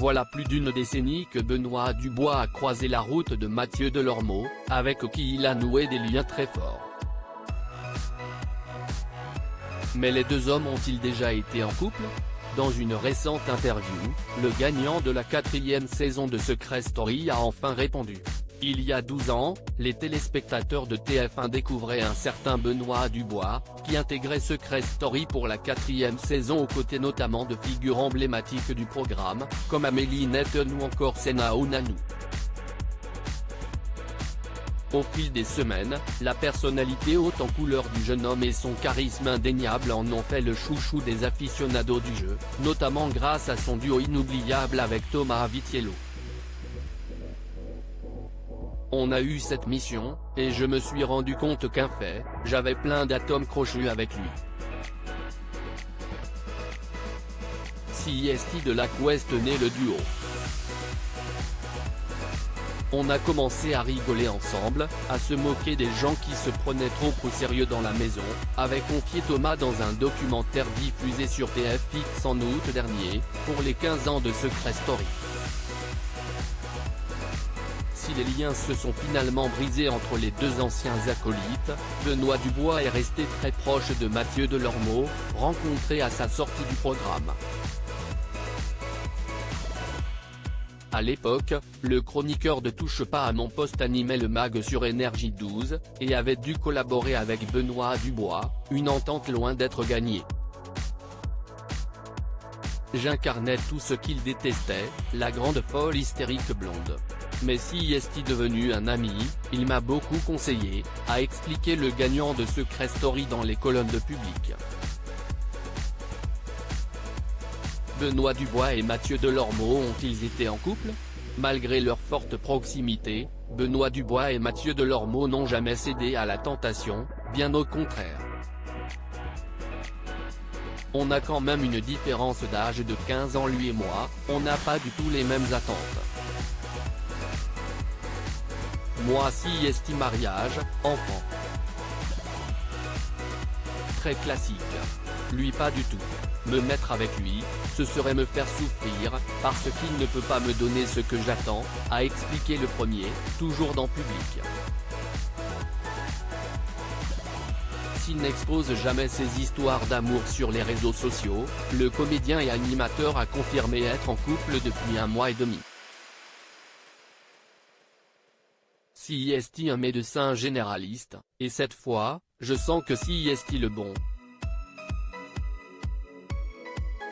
Voilà plus d'une décennie que Benoît Dubois a croisé la route de Mathieu Delormeau, avec qui il a noué des liens très forts. Mais les deux hommes ont-ils déjà été en couple? Dans une récente interview, le gagnant de la 4e saison de Secret Story a enfin répondu. Il y a 12 ans, les téléspectateurs de TF1 découvraient un certain Benoît Dubois, qui intégrait Secret Story pour la 4e saison aux côtés notamment de figures emblématiques du programme, comme Amélie Netton ou encore Senao Nanou. Au fil des semaines, la personnalité haute en couleur du jeune homme et son charisme indéniable en ont fait le chouchou des aficionados du jeu, notamment grâce à son duo inoubliable avec Thomas Vitiello. On a eu cette mission, et je me suis rendu compte qu'un fait, j'avais plein d'atomes crochus avec lui. CIST de la Quest naît le duo. On a commencé à rigoler ensemble, à se moquer des gens qui se prenaient trop au sérieux dans la maison, avait confié Thomas dans un documentaire diffusé sur TFX en août dernier, pour les 15 ans de Secret Story. Si les liens se sont finalement brisés entre les deux anciens acolytes, Benoît Dubois est resté très proche de Mathieu Delormeau, rencontré à sa sortie du programme. À l'époque, le chroniqueur de Touche pas à mon poste animait le mag sur Énergie 12, et avait dû collaborer avec Benoît Dubois, une entente loin d'être gagnée. J'incarnais tout ce qu'il détestait, la grande folle hystérique blonde. Mais si est devenu un ami, il m'a beaucoup conseillé, a expliqué le gagnant de Secret Story dans les colonnes de Public. Benoît Dubois et Mathieu Delormeau ont-ils été en couple? Malgré leur forte proximité, Benoît Dubois et Mathieu Delormeau n'ont jamais cédé à la tentation, bien au contraire. On a quand même une différence d'âge de 15 ans lui et moi, on n'a pas du tout les mêmes attentes. Moi CIST mariage, enfant. Très classique. Lui pas du tout. Me mettre avec lui, ce serait me faire souffrir, parce qu'il ne peut pas me donner ce que j'attends, a expliqué le premier, toujours dans Public. S'il n'expose jamais ses histoires d'amour sur les réseaux sociaux, le comédien et animateur a confirmé être en couple depuis 1 mois et demi. CIST un médecin généraliste, et cette fois, je sens que CIST le bon.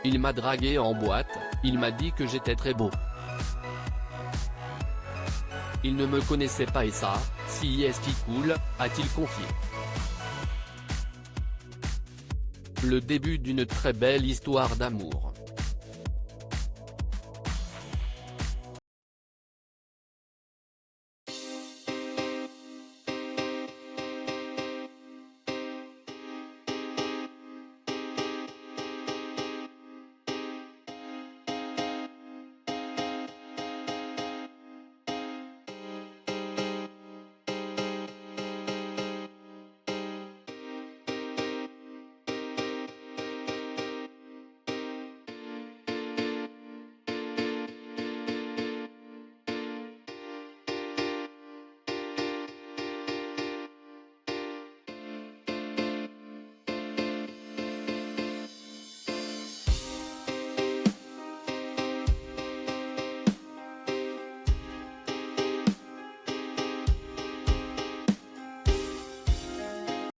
Il m'a dragué en boîte, il m'a dit que j'étais très beau. Il ne me connaissait pas et ça, CIST cool, a-t-il confié. Le début d'une très belle histoire d'amour.